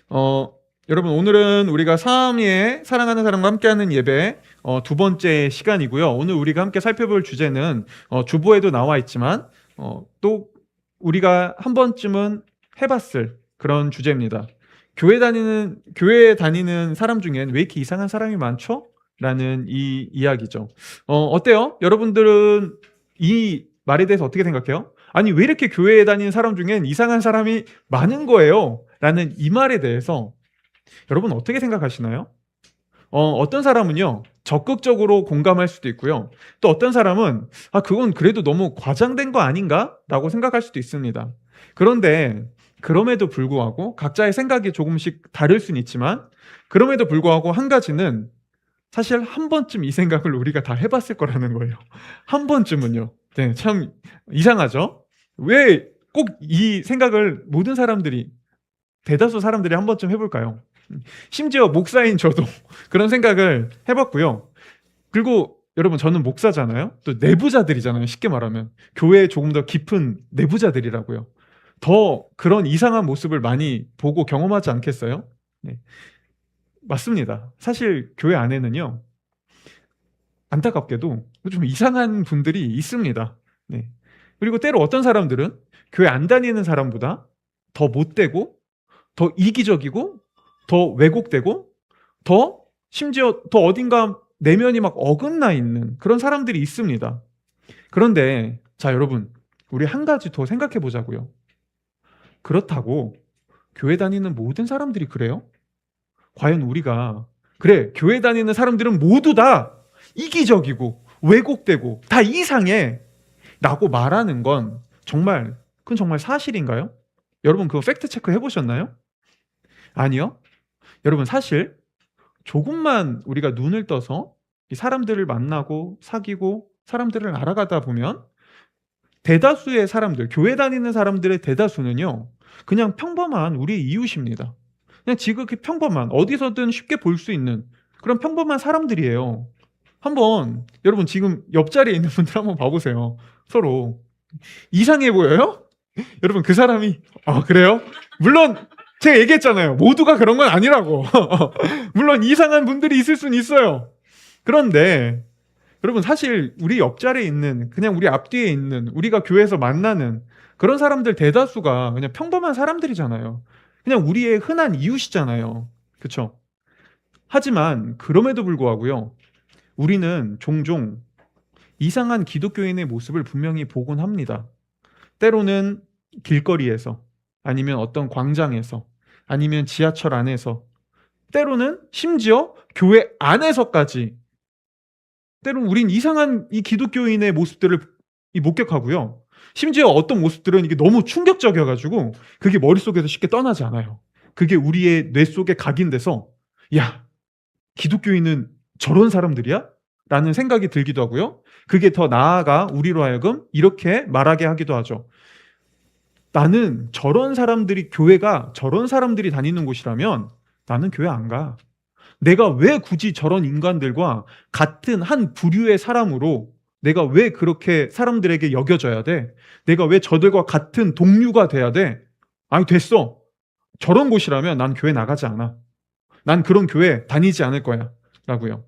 어, 여러분, 오늘은 우리가 사암의 사랑하는 사람과 함께하는 예배 두 번째 시간이고요. 오늘 우리가 함께 살펴볼 주제는 주보에도 나와 있지만 또 우리가 한 번쯤은 해봤을 그런 주제입니다. 교회에 다니는 사람 중엔 왜 이렇게 이상한 사람이 많죠? 라는 이 이야기죠. 어때요? 여러분들은 이 말에 대해서 어떻게 생각해요? 아니, 왜 이렇게 교회에 다니는 사람 중엔 이상한 사람이 많은 거예요? 라는 이 말에 대해서 여러분 어떻게 생각하시나요? 어떤 사람은요, 적극적으로 공감할 수도 있고요. 또 어떤 사람은, 그건 그래도 너무 과장된 거 아닌가? 라고 생각할 수도 있습니다. 그런데, 그럼에도 불구하고, 각자의 생각이 조금씩 다를 수는 있지만, 그럼에도 불구하고 한 가지는 사실 한 번쯤 이 생각을 우리가 다 해봤을 거라는 거예요. 한 번쯤은요. 네, 참 이상하죠? 왜 꼭 이 생각을 모든 사람들이, 대다수 사람들이 한 번쯤 해볼까요? 심지어 목사인 저도 그런 생각을 해봤고요. 그리고 여러분, 저는 목사잖아요. 또 내부자들이잖아요. 쉽게 말하면 교회에 조금 더 깊은 내부자들이라고요. 더 그런 이상한 모습을 많이 보고 경험하지 않겠어요? 네, 맞습니다. 사실 교회 안에는요, 안타깝게도 좀 이상한 분들이 있습니다. 네. 그리고 때로 어떤 사람들은 교회 안 다니는 사람보다 더 못되고, 더 이기적이고, 더 왜곡되고, 더 심지어 더 어딘가 내면이 막 어긋나 있는 그런 사람들이 있습니다. 그런데 자, 여러분, 우리 한 가지 더 생각해 보자고요. 그렇다고 교회 다니는 모든 사람들이 그래요? 과연 우리가, 그래, 교회 다니는 사람들은 모두 다 이기적이고 왜곡되고 다 이상해 라고 말하는 건 그건 정말 사실인가요? 여러분, 그거 팩트 체크 해보셨나요? 아니요. 여러분, 사실 조금만 우리가 눈을 떠서 이 사람들을 만나고 사귀고 사람들을 알아가다 보면 대다수의 사람들, 교회 다니는 사람들의 대다수는요, 그냥 평범한 우리의 이웃입니다. 그냥 지극히 평범한, 어디서든 쉽게 볼 수 있는 그런 평범한 사람들이에요. 한번 여러분, 지금 옆자리에 있는 분들 한번 봐보세요. 서로 이상해 보여요? 여러분, 그 사람이 그래요? 물론 제가 얘기했잖아요. 모두가 그런 건 아니라고. 물론 이상한 분들이 있을 수는 있어요. 그런데 여러분, 사실 우리 옆자리에 있는, 그냥 우리 앞뒤에 있는, 우리가 교회에서 만나는 그런 사람들 대다수가 그냥 평범한 사람들이잖아요. 그냥 우리의 흔한 이웃이잖아요. 그렇죠? 하지만 그럼에도 불구하고요, 우리는 종종 이상한 기독교인의 모습을 분명히 보곤 합니다. 때로는 길거리에서, 아니면 어떤 광장에서, 아니면 지하철 안에서, 때로는 심지어 교회 안에서까지, 때로는 우린 이상한 이 기독교인의 모습들을 목격하고요. 심지어 어떤 모습들은 이게 너무 충격적이어가지고 그게 머릿속에서 쉽게 떠나지 않아요. 그게 우리의 뇌 속에 각인돼서, 야, 기독교인은 저런 사람들이야? 라는 생각이 들기도 하고요. 그게 더 나아가 우리로 하여금 이렇게 말하게 하기도 하죠. 나는 교회가 저런 사람들이 다니는 곳이라면 나는 교회 안 가. 내가 왜 굳이 저런 인간들과 같은 한 부류의 사람으로 내가 왜 그렇게 사람들에게 여겨져야 돼? 내가 왜 저들과 같은 동류가 돼야 돼? 아니, 됐어. 저런 곳이라면 난 교회 나가지 않아. 난 그런 교회 다니지 않을 거야. 라고요.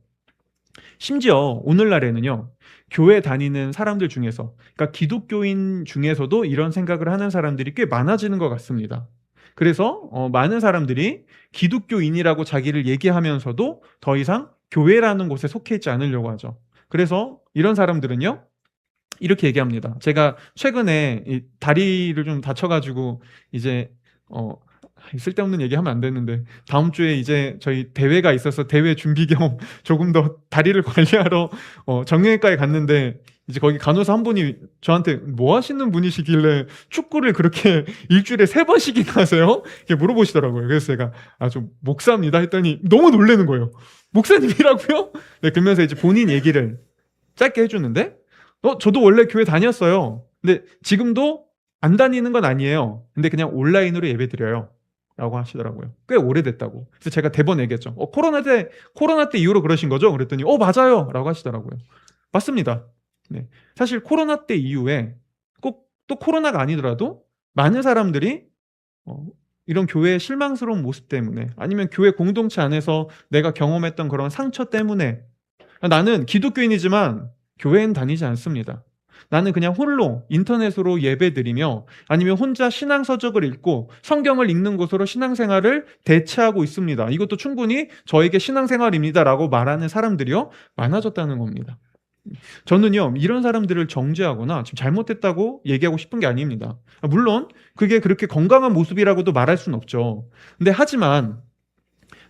심지어 오늘날에는요, 교회 다니는 사람들 중에서, 그러니까 기독교인 중에서도 이런 생각을 하는 사람들이 꽤 많아지는 것 같습니다. 그래서 많은 사람들이 기독교인이라고 자기를 얘기하면서도 더 이상 교회라는 곳에 속해 있지 않으려고 하죠. 그래서 이런 사람들은요, 이렇게 얘기합니다. 제가 최근에 이 다리를 좀 다쳐가지고 이제 쓸데없는 얘기하면 안 되는데, 다음 주에 이제 저희 대회가 있어서 대회 준비 겸 조금 더 다리를 관리하러 정형외과에 갔는데, 이제 거기 간호사 한 분이 저한테 뭐 하시는 분이시길래 축구를 그렇게 일주일에 3번씩이나 하세요? 이렇게 물어보시더라고요. 그래서 제가 좀 목사입니다 했더니 너무 놀라는 거예요. 목사님이라고요? 네, 그러면서 이제 본인 얘기를 짧게 해주는데, 저도 원래 교회 다녔어요. 근데 지금도 안 다니는 건 아니에요. 근데 그냥 온라인으로 예배 드려요. 라고 하시더라고요. 꽤 오래됐다고. 그래서 제가 대번 얘기했죠. 코로나 때 이후로 그러신 거죠? 그랬더니, 맞아요. 라고 하시더라고요. 맞습니다. 네. 사실 코로나 때 이후에 꼭 또 코로나가 아니더라도 많은 사람들이 이런 교회의 실망스러운 모습 때문에, 아니면 교회 공동체 안에서 내가 경험했던 그런 상처 때문에 나는 기독교인이지만 교회엔 다니지 않습니다. 나는 그냥 홀로 인터넷으로 예배드리며 아니면 혼자 신앙서적을 읽고 성경을 읽는 것으로 신앙생활을 대체하고 있습니다. 이것도 충분히 저에게 신앙생활입니다라고 말하는 사람들이요 많아졌다는 겁니다. 저는요 이런 사람들을 정죄하거나 지금 잘못했다고 얘기하고 싶은 게 아닙니다. 물론 그게 그렇게 건강한 모습이라고도 말할 수는 없죠. 근데 하지만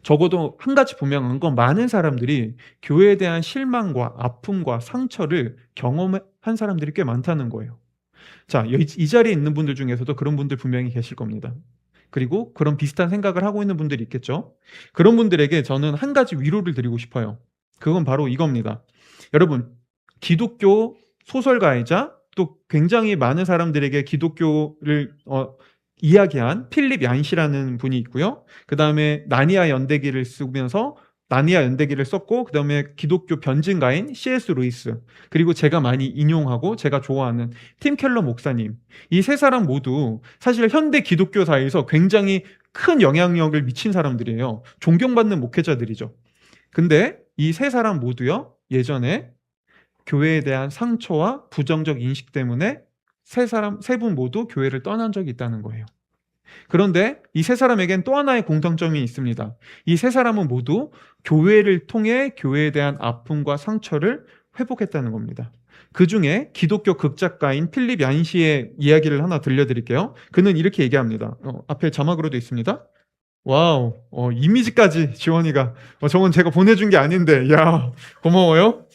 적어도 한 가지 분명한 건 많은 사람들이 교회에 대한 실망과 아픔과 상처를 경험한 사람들이 꽤 많다는 거예요. 자, 이 자리에 있는 분들 중에서도 그런 분들 분명히 계실 겁니다. 그리고 그런 비슷한 생각을 하고 있는 분들이 있겠죠. 그런 분들에게 저는 한 가지 위로를 드리고 싶어요. 그건 바로 이겁니다. 여러분, 기독교 소설가이자 또 굉장히 많은 사람들에게 기독교를 이야기한 필립 얀시라는 분이 있고요. 그 다음에 나니아 연대기를 쓰면서 나니아 연대기를 썼고, 그 다음에 기독교 변증가인 C.S. 루이스, 그리고 제가 많이 인용하고 제가 좋아하는 팀 켈러 목사님, 이 세 사람 모두 사실 현대 기독교사에서 굉장히 큰 영향력을 미친 사람들이에요. 존경받는 목회자들이죠. 근데 이 세 사람 모두요 예전에 교회에 대한 상처와 부정적 인식 때문에 세 분 모두 교회를 떠난 적이 있다는 거예요. 그런데 이 세 사람에겐 또 하나의 공통점이 있습니다. 이 세 사람은 모두 교회를 통해 교회에 대한 아픔과 상처를 회복했다는 겁니다. 그 중에 기독교 극작가인 필립 얀시의 이야기를 하나 들려드릴게요. 그는 이렇게 얘기합니다. 앞에 자막으로도 있습니다. 와우, 이미지까지 지원이가. 저건 제가 보내준 게 아닌데, 야, 고마워요.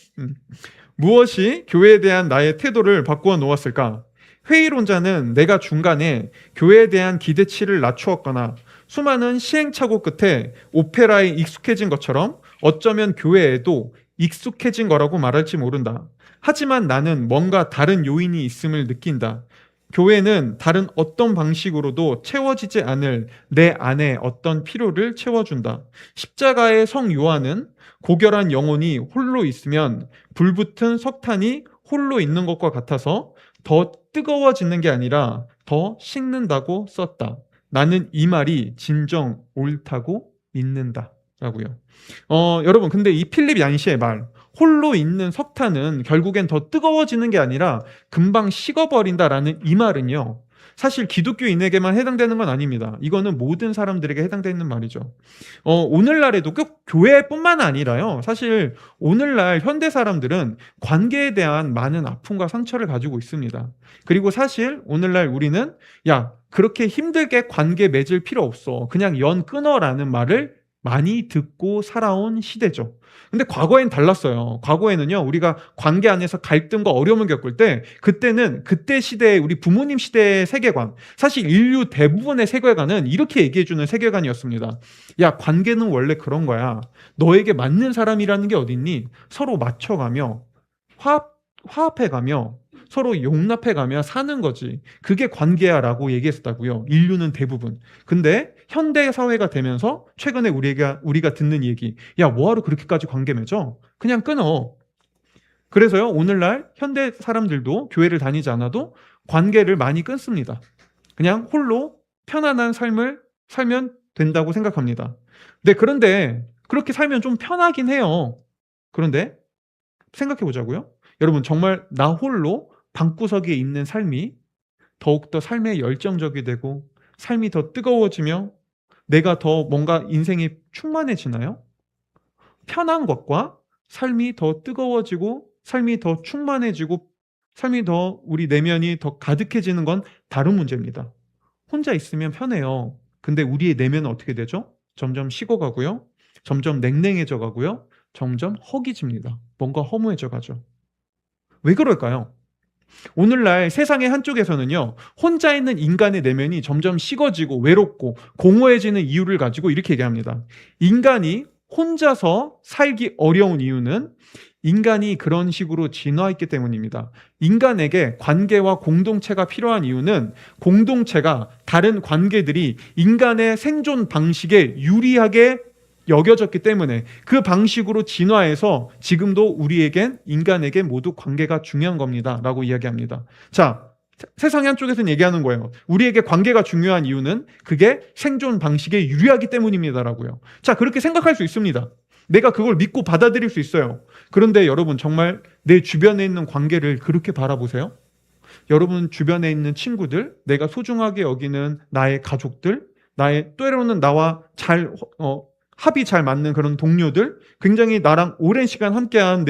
무엇이 교회에 대한 나의 태도를 바꾸어 놓았을까? 회의론자는 내가 중간에 교회에 대한 기대치를 낮추었거나 수많은 시행착오 끝에 오페라에 익숙해진 것처럼 어쩌면 교회에도 익숙해진 거라고 말할지 모른다. 하지만 나는 뭔가 다른 요인이 있음을 느낀다. 교회는 다른 어떤 방식으로도 채워지지 않을 내 안에 어떤 필요를 채워준다. 십자가의 성 요한은 고결한 영혼이 홀로 있으면 불붙은 석탄이 홀로 있는 것과 같아서 더 뜨거워지는 게 아니라 더 식는다고 썼다. 나는 이 말이 진정 옳다고 믿는다. 라고요. 여러분, 근데 이 필립 얀시의 말, 홀로 있는 석탄은 결국엔 더 뜨거워지는 게 아니라 금방 식어버린다라는 이 말은요, 사실 기독교인에게만 해당되는 건 아닙니다. 이거는 모든 사람들에게 해당되는 말이죠. 오늘날에도 꼭 교회뿐만 아니라요. 사실 오늘날 현대 사람들은 관계에 대한 많은 아픔과 상처를 가지고 있습니다. 그리고 사실 오늘날 우리는 야, 그렇게 힘들게 관계 맺을 필요 없어. 그냥 연 끊어라는 말을 많이 듣고 살아온 시대죠. 근데 과거엔 달랐어요. 과거에는요, 우리가 관계 안에서 갈등과 어려움을 겪을 때, 그때 시대의 우리 부모님 시대의 세계관, 사실 인류 대부분의 세계관은 이렇게 얘기해주는 세계관이었습니다. 야, 관계는 원래 그런 거야. 너에게 맞는 사람이라는 게 어딨니? 서로 맞춰가며, 화합해가며, 서로 용납해가며 사는 거지. 그게 관계야 라고 얘기했었다고요. 인류는 대부분. 근데 현대 사회가 되면서 최근에 우리가 듣는 얘기, 야, 뭐하러 그렇게까지 관계 맺어? 그냥 끊어. 그래서요, 오늘날 현대 사람들도 교회를 다니지 않아도 관계를 많이 끊습니다. 그냥 홀로 편안한 삶을 살면 된다고 생각합니다. 네, 그런데 그렇게 살면 좀 편하긴 해요. 그런데 생각해 보자고요. 여러분, 정말 나 홀로 방구석에 있는 삶이 더욱더 삶에 열정적이 되고 삶이 더 뜨거워지며 내가 더 뭔가 인생이 충만해지나요? 편한 것과 삶이 더 뜨거워지고 삶이 더 충만해지고 삶이 더 우리 내면이 더 가득해지는 건 다른 문제입니다. 혼자 있으면 편해요. 근데 우리의 내면은 어떻게 되죠? 점점 식어가고요. 점점 냉랭해져 가고요. 점점 허기집니다. 뭔가 허무해져 가죠. 왜 그럴까요? 오늘날 세상의 한쪽에서는요, 혼자 있는 인간의 내면이 점점 식어지고 외롭고 공허해지는 이유를 가지고 이렇게 얘기합니다. 인간이 혼자서 살기 어려운 이유는 인간이 그런 식으로 진화했기 때문입니다. 인간에게 관계와 공동체가 필요한 이유는 공동체가 다른 관계들이 인간의 생존 방식에 유리하게 여겨졌기 때문에 그 방식으로 진화해서 지금도 우리에겐 인간에게 모두 관계가 중요한 겁니다 라고 이야기합니다. 자, 세상의 한쪽에서는 얘기하는 거예요. 우리에게 관계가 중요한 이유는 그게 생존 방식에 유리하기 때문입니다라고요. 자, 그렇게 생각할 수 있습니다. 내가 그걸 믿고 받아들일 수 있어요. 그런데 여러분, 정말 내 주변에 있는 관계를 그렇게 바라보세요? 여러분 주변에 있는 친구들, 내가 소중하게 여기는 나의 가족들, 나의 때로는 나와 잘 합이 잘 맞는 그런 동료들, 굉장히 나랑 오랜 시간 함께한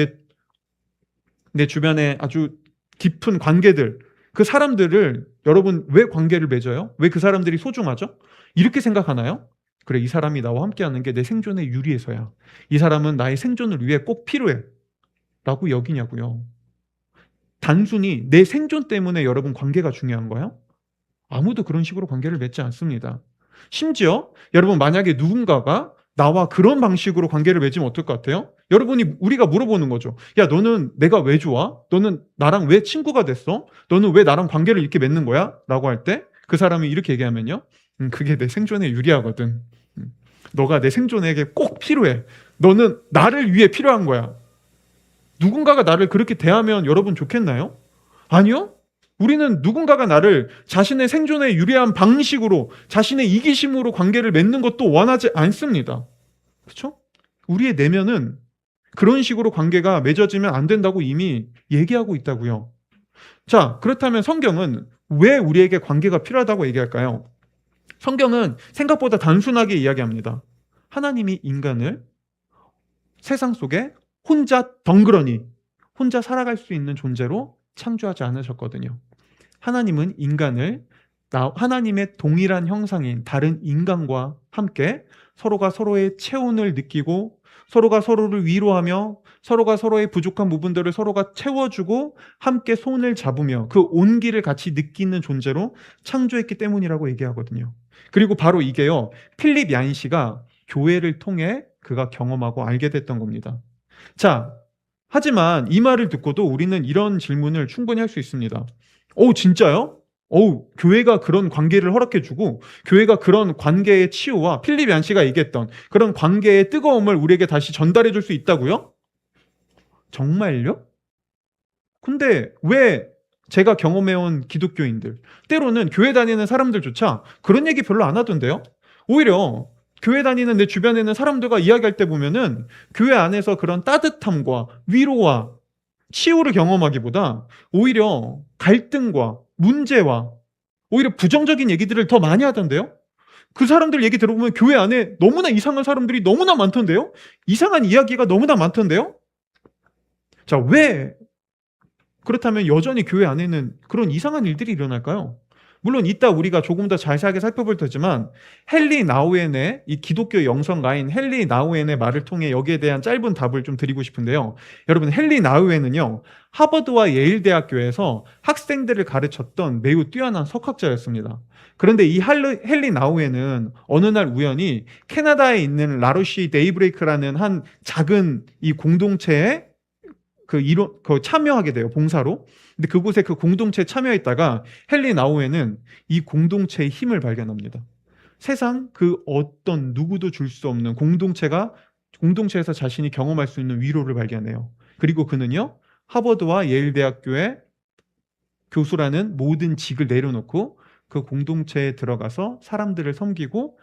내 주변에 아주 깊은 관계들, 그 사람들을 여러분 왜 관계를 맺어요? 왜 그 사람들이 소중하죠? 이렇게 생각하나요? 그래, 이 사람이 나와 함께하는 게 내 생존에 유리해서야. 이 사람은 나의 생존을 위해 꼭 필요해 라고 여기냐고요. 단순히 내 생존 때문에 여러분 관계가 중요한 거예요? 아무도 그런 식으로 관계를 맺지 않습니다. 심지어 여러분, 만약에 누군가가 나와 그런 방식으로 관계를 맺으면 어떨 것 같아요? 우리가 물어보는 거죠. 야, 너는 내가 왜 좋아? 너는 나랑 왜 친구가 됐어? 너는 왜 나랑 관계를 이렇게 맺는 거야? 라고 할 때 그 사람이 이렇게 얘기하면요. 그게 내 생존에 유리하거든. 너가 내 생존에게 꼭 필요해. 너는 나를 위해 필요한 거야. 누군가가 나를 그렇게 대하면 여러분 좋겠나요? 아니요. 우리는 누군가가 나를 자신의 생존에 유리한 방식으로, 자신의 이기심으로 관계를 맺는 것도 원하지 않습니다. 그렇죠? 우리의 내면은 그런 식으로 관계가 맺어지면 안 된다고 이미 얘기하고 있다고요. 자, 그렇다면 성경은 왜 우리에게 관계가 필요하다고 얘기할까요? 성경은 생각보다 단순하게 이야기합니다. 하나님이 인간을 세상 속에 혼자 덩그러니 혼자 살아갈 수 있는 존재로 창조하지 않으셨거든요. 하나님은 인간을 하나님의 동일한 형상인 다른 인간과 함께 서로가 서로의 체온을 느끼고, 서로가 서로를 위로하며, 서로가 서로의 부족한 부분들을 서로가 채워주고, 함께 손을 잡으며 그 온기를 같이 느끼는 존재로 창조했기 때문이라고 얘기하거든요. 그리고 바로 이게요, 필립 얀시가 교회를 통해 그가 경험하고 알게 됐던 겁니다. 자, 하지만 이 말을 듣고도 우리는 이런 질문을 충분히 할 수 있습니다. 진짜요? 교회가 그런 관계를 허락해주고, 교회가 그런 관계의 치유와 필립 얀시가 얘기했던 그런 관계의 뜨거움을 우리에게 다시 전달해 줄 수 있다고요? 정말요? 근데 왜 제가 경험해온 기독교인들, 때로는 교회 다니는 사람들조차 그런 얘기 별로 안 하던데요? 오히려 교회 다니는 내 주변에 있는 사람들과 이야기할 때 보면은 교회 안에서 그런 따뜻함과 위로와 치유를 경험하기보다 오히려 갈등과 문제와 오히려 부정적인 얘기들을 더 많이 하던데요? 그 사람들 얘기 들어보면 교회 안에 너무나 이상한 사람들이 너무나 많던데요? 이상한 이야기가 너무나 많던데요? 자, 왜 그렇다면 여전히 교회 안에는 그런 이상한 일들이 일어날까요? 물론 이따 우리가 조금 더 자세하게 살펴볼 테지만, 헨리 나우엔의, 이 기독교 영성가인 헨리 나우엔의 말을 통해 여기에 대한 짧은 답을 좀 드리고 싶은데요. 여러분, 헨리 나우엔은요, 하버드와 예일 대학교에서 학생들을 가르쳤던 매우 뛰어난 석학자였습니다. 그런데 이 헨리 나우엔은 어느 날 우연히 캐나다에 있는 라로시 데이브레이크라는 한 작은 이 공동체에 참여하게 돼요, 봉사로. 근데 그곳에 그 공동체에 참여했다가 헨리 나우엔은 이 공동체의 힘을 발견합니다. 세상 그 어떤 누구도 줄 수 없는 공동체에서 자신이 경험할 수 있는 위로를 발견해요. 그리고 그는요, 하버드와 예일 대학교의 교수라는 모든 직을 내려놓고 그 공동체에 들어가서 사람들을 섬기고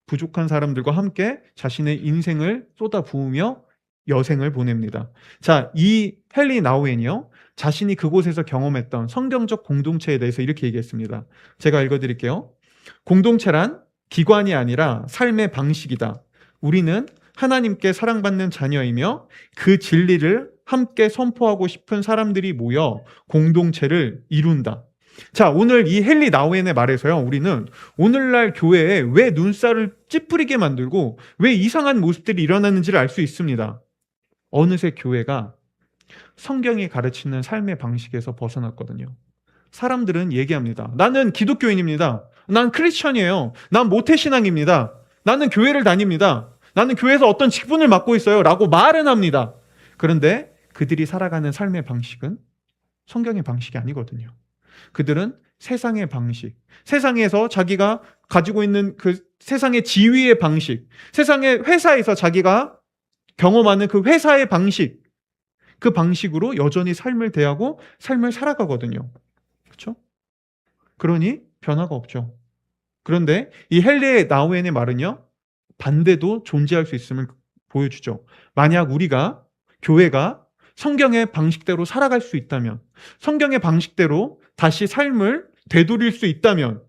부족한 사람들과 함께 자신의 인생을 쏟아부으며 여생을 보냅니다. 자, 이 헨리 나우엔이요, 자신이 그곳에서 경험했던 성경적 공동체에 대해서 이렇게 얘기했습니다. 제가 읽어드릴게요. 공동체란 기관이 아니라 삶의 방식이다. 우리는 하나님께 사랑받는 자녀이며 그 진리를 함께 선포하고 싶은 사람들이 모여 공동체를 이룬다. 자, 오늘 이 헨리 나우엔의 말에서요, 우리는 오늘날 교회에 왜 눈살을 찌푸리게 만들고 왜 이상한 모습들이 일어나는지를 알 수 있습니다. 어느새 교회가 성경이 가르치는 삶의 방식에서 벗어났거든요. 사람들은 얘기합니다. 나는 기독교인입니다. 난 크리스천이에요. 난 모태신앙입니다. 나는 교회를 다닙니다. 나는 교회에서 어떤 직분을 맡고 있어요. 라고 말은 합니다. 그런데 그들이 살아가는 삶의 방식은 성경의 방식이 아니거든요. 그들은 세상의 방식, 세상에서 자기가 가지고 있는 그 세상의 지위의 방식, 세상의 회사에서 자기가 경험하는 그 회사의 방식, 그 방식으로 여전히 삶을 대하고 삶을 살아가거든요. 그렇죠? 그러니 변화가 없죠. 그런데 이 헬레 나우엔의 말은요, 반대도 존재할 수 있음을 보여주죠. 만약 우리가, 교회가 성경의 방식대로 살아갈 수 있다면, 성경의 방식대로 다시 삶을 되돌릴 수 있다면,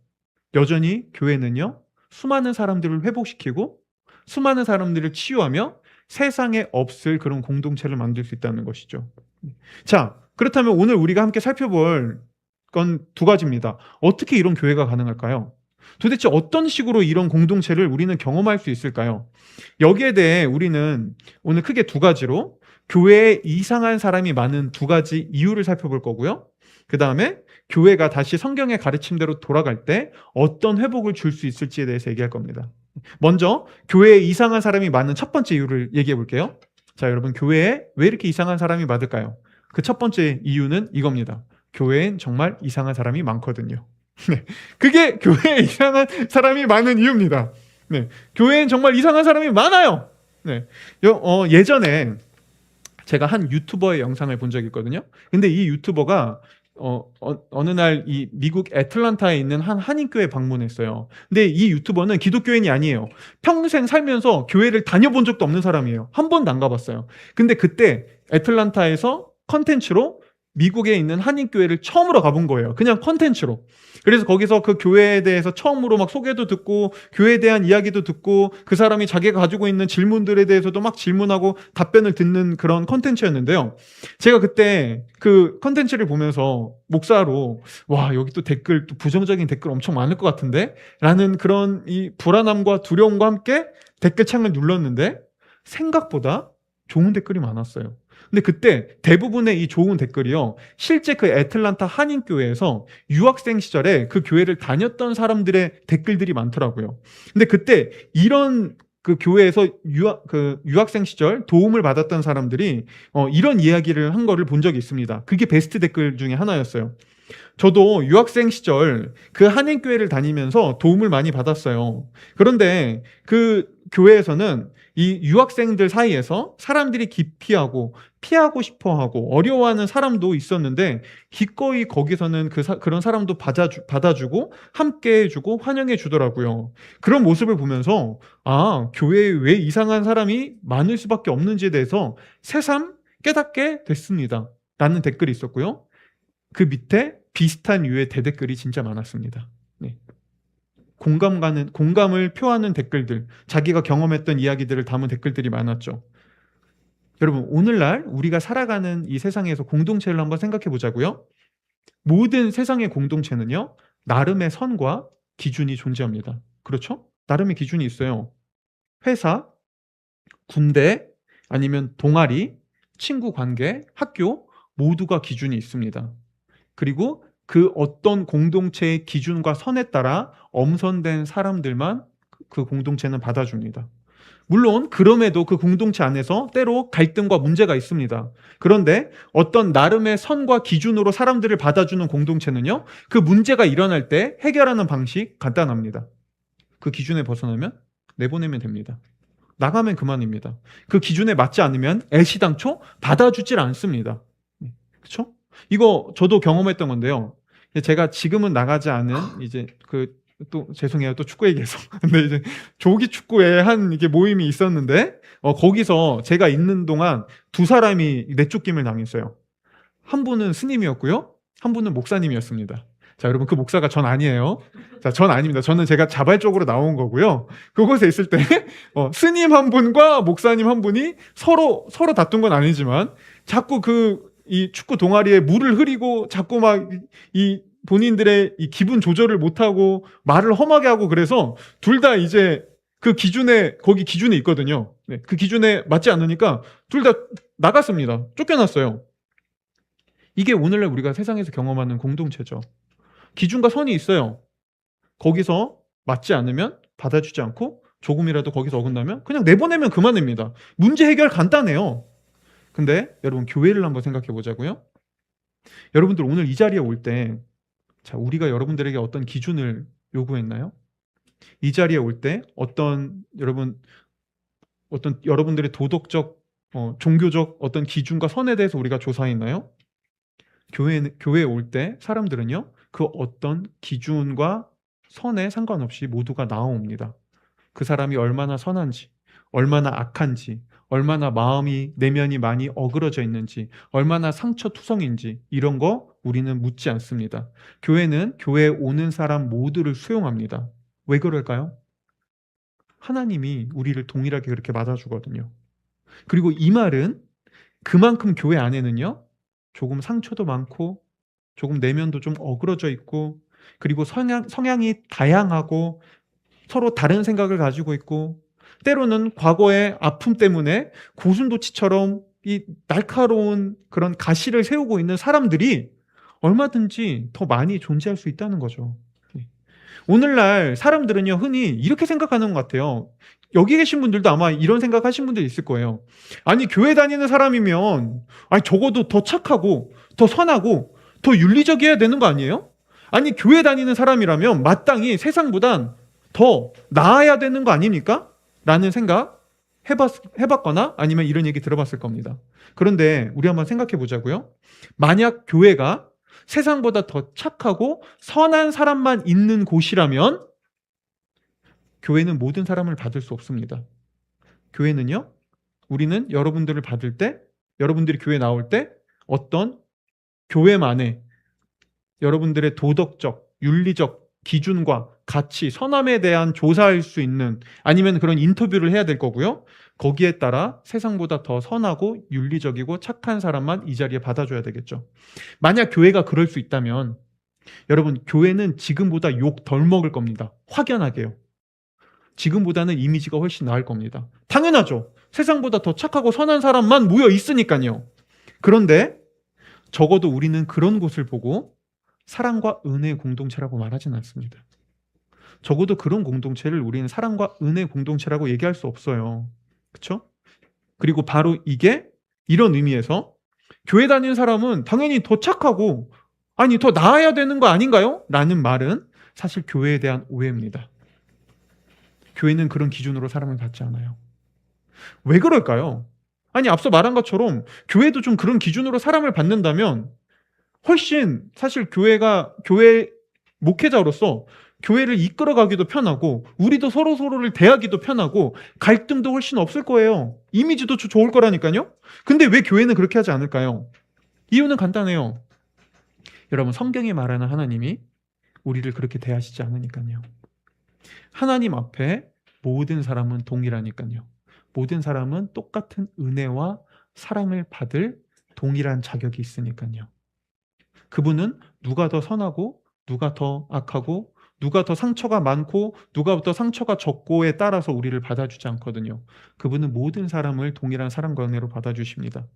여전히 교회는요, 수많은 사람들을 회복시키고 수많은 사람들을 치유하며 세상에 없을 그런 공동체를 만들 수 있다는 것이죠. 자, 그렇다면 오늘 우리가 함께 살펴볼 건 두 가지입니다. 어떻게 이런 교회가 가능할까요? 도대체 어떤 식으로 이런 공동체를 우리는 경험할 수 있을까요? 여기에 대해 우리는 오늘 크게 두 가지로 교회에 이상한 사람이 많은 두 가지 이유를 살펴볼 거고요. 그 다음에 교회가 다시 성경의 가르침대로 돌아갈 때 어떤 회복을 줄 수 있을지에 대해서 얘기할 겁니다. 먼저 교회에 이상한 사람이 많은 첫 번째 이유를 얘기해 볼게요. 자, 여러분, 교회에 왜 이렇게 이상한 사람이 많을까요? 그 첫 번째 이유는 이겁니다. 교회엔 정말 이상한 사람이 많거든요. 네, 그게 교회에 이상한 사람이 많은 이유입니다. 네, 교회엔 정말 이상한 사람이 많아요. 네, 예전에 제가 한 유튜버의 영상을 본 적이 있거든요. 근데 이 유튜버가 어느 날 이 미국 애틀란타에 있는 한 한인교회 방문했어요. 근데 이 유튜버는 기독교인이 아니에요. 평생 살면서 교회를 다녀본 적도 없는 사람이에요. 한 번도 안 가봤어요. 근데 그때 애틀란타에서 컨텐츠로 미국에 있는 한인교회를 처음으로 가본 거예요. 그냥 컨텐츠로. 그래서 거기서 그 교회에 대해서 처음으로 막 소개도 듣고 교회에 대한 이야기도 듣고 그 사람이 자기가 가지고 있는 질문들에 대해서도 막 질문하고 답변을 듣는 그런 컨텐츠였는데요. 제가 그때 그 컨텐츠를 보면서 목사로 와, 여기 또 댓글, 또 부정적인 댓글 엄청 많을 것 같은데? 라는 그런 이 불안함과 두려움과 함께 댓글창을 눌렀는데 생각보다 좋은 댓글이 많았어요. 근데 그때 대부분의 이 좋은 댓글이요, 실제 그 애틀란타 한인교회에서 유학생 시절에 그 교회를 다녔던 사람들의 댓글들이 많더라고요. 근데 그때 이런 그 교회에서 유학생 시절 도움을 받았던 사람들이 이런 이야기를 한 거를 본 적이 있습니다. 그게 베스트 댓글 중에 하나였어요. 저도 유학생 시절 그 한인교회를 다니면서 도움을 많이 받았어요. 그런데 그 교회에서는 이 유학생들 사이에서 사람들이 기피하고 피하고 싶어하고 어려워하는 사람도 있었는데 기꺼이 거기서는 그런 사람도 받아주고 함께 해주고 환영해 주더라고요. 그런 모습을 보면서 아, 교회에 왜 이상한 사람이 많을 수밖에 없는지에 대해서 새삼 깨닫게 됐습니다. 라는 댓글이 있었고요. 그 밑에 비슷한 유의 대댓글이 진짜 많았습니다. 네. 공감을 표하는 댓글들, 자기가 경험했던 이야기들을 담은 댓글들이 많았죠. 여러분, 오늘날 우리가 살아가는 이 세상에서 공동체를 한번 생각해 보자고요. 모든 세상의 공동체는요, 나름의 선과 기준이 존재합니다. 그렇죠? 나름의 기준이 있어요. 회사, 군대, 아니면 동아리, 친구 관계, 학교, 모두가 기준이 있습니다. 그리고 그 어떤 공동체의 기준과 선에 따라 엄선된 사람들만 그 공동체는 받아줍니다. 물론 그럼에도 그 공동체 안에서 때로 갈등과 문제가 있습니다. 그런데 어떤 나름의 선과 기준으로 사람들을 받아주는 공동체는요, 그 문제가 일어날 때 해결하는 방식 간단합니다. 그 기준에 벗어나면 내보내면 됩니다. 나가면 그만입니다. 그 기준에 맞지 않으면 애시당초 받아주질 않습니다. 그렇죠? 이거 저도 경험했던 건데요. 제가 지금은 나가지 않은 이제 또 죄송해요. 또 축구 얘기해서. 근데 이제 조기 축구에 한 이게 모임이 있었는데 거기서 제가 있는 동안 두 사람이 내쫓김을 당했어요. 한 분은 스님이었고요. 한 분은 목사님이었습니다. 자, 여러분, 그 목사가 전 아니에요. 자, 전 아닙니다. 저는 제가 자발적으로 나온 거고요. 그곳에 있을 때 스님 한 분과 목사님 한 분이 서로 다툰 건 아니지만 자꾸 이 축구 동아리에 물을 흐리고 자꾸 막 이 본인들의 이 기분 조절을 못하고 말을 험하게 하고 그래서 둘 다 이제 거기 기준에 있거든요. 네, 그 기준에 맞지 않으니까 둘 다 나갔습니다. 쫓겨났어요. 이게 오늘날 우리가 세상에서 경험하는 공동체죠. 기준과 선이 있어요. 거기서 맞지 않으면 받아주지 않고 조금이라도 거기서 어긋나면 그냥 내보내면 그만입니다. 문제 해결 간단해요. 근데 여러분, 교회를 한번 생각해 보자고요. 여러분들 오늘 이 자리에 올 때, 자, 우리가 여러분들에게 어떤 기준을 요구했나요? 이 자리에 올 때 어떤 여러분들의 도덕적, 종교적 어떤 기준과 선에 대해서 우리가 조사했나요? 교회에 올 때 사람들은요, 그 어떤 기준과 선에 상관없이 모두가 나옵니다. 그 사람이 얼마나 선한지, 얼마나 악한지, 얼마나 마음이 내면이 많이 어그러져 있는지, 얼마나 상처투성인지 이런 거 우리는 묻지 않습니다. 교회는 교회에 오는 사람 모두를 수용합니다. 왜 그럴까요? 하나님이 우리를 동일하게 그렇게 맞아주거든요. 그리고 이 말은 그만큼 교회 안에는요, 조금 상처도 많고, 조금 내면도 좀 어그러져 있고, 그리고 성향이 다양하고, 서로 다른 생각을 가지고 있고, 때로는 과거의 아픔 때문에 고슴도치처럼 이 날카로운 그런 가시를 세우고 있는 사람들이 얼마든지 더 많이 존재할 수 있다는 거죠. 오늘날 사람들은요, 흔히 이렇게 생각하는 것 같아요. 여기 계신 분들도 아마 이런 생각하신 분들 있을 거예요. 아니, 교회 다니는 사람이면, 아니, 적어도 더 착하고, 더 선하고, 더 윤리적이어야 되는 거 아니에요? 아니, 교회 다니는 사람이라면 마땅히 세상보단 더 나아야 되는 거 아닙니까? 라는 생각 해봤거나 아니면 이런 얘기 들어봤을 겁니다. 그런데 우리 한번 생각해 보자고요. 만약 교회가 세상보다 더 착하고 선한 사람만 있는 곳이라면 교회는 모든 사람을 받을 수 없습니다. 교회는요, 우리는 여러분들을 받을 때, 여러분들이 교회 나올 때 어떤 교회만의 여러분들의 도덕적, 윤리적 기준과 가치, 선함에 대한 조사할 수 있는 아니면 그런 인터뷰를 해야 될 거고요. 거기에 따라 세상보다 더 선하고 윤리적이고 착한 사람만 이 자리에 받아줘야 되겠죠. 만약 교회가 그럴 수 있다면 여러분, 교회는 지금보다 욕 덜 먹을 겁니다. 확연하게요. 지금보다는 이미지가 훨씬 나을 겁니다. 당연하죠. 세상보다 더 착하고 선한 사람만 모여 있으니까요. 그런데 적어도 우리는 그런 곳을 보고 사랑과 은혜의 공동체라고 말하진 않습니다. 적어도 그런 공동체를 우리는 사랑과 은혜의 공동체라고 얘기할 수 없어요. 그렇죠? 그리고 바로 이게 이런 의미에서 교회 다니는 사람은 당연히 더 착하고 아니 더 나아야 되는 거 아닌가요? 라는 말은 사실 교회에 대한 오해입니다. 교회는 그런 기준으로 사람을 받지 않아요. 왜 그럴까요? 아니 앞서 말한 것처럼 교회도 좀 그런 기준으로 사람을 받는다면 훨씬 사실 교회 목회자로서 교회를 이끌어가기도 편하고 우리도 서로를 대하기도 편하고 갈등도 훨씬 없을 거예요. 이미지도 좋을 거라니까요. 근데 왜 교회는 그렇게 하지 않을까요? 이유는 간단해요. 여러분, 성경이 말하는 하나님이 우리를 그렇게 대하시지 않으니까요. 하나님 앞에 모든 사람은 동일하니까요. 모든 사람은 똑같은 은혜와 사랑을 받을 동일한 자격이 있으니까요. 그분은 누가 더 선하고 누가 더 악하고 누가 더 상처가 많고 누가 더 상처가 적고에 따라서 우리를 받아주지 않거든요. 그분은 모든 사람을 동일한 사랑과 은혜로 받아주십니다.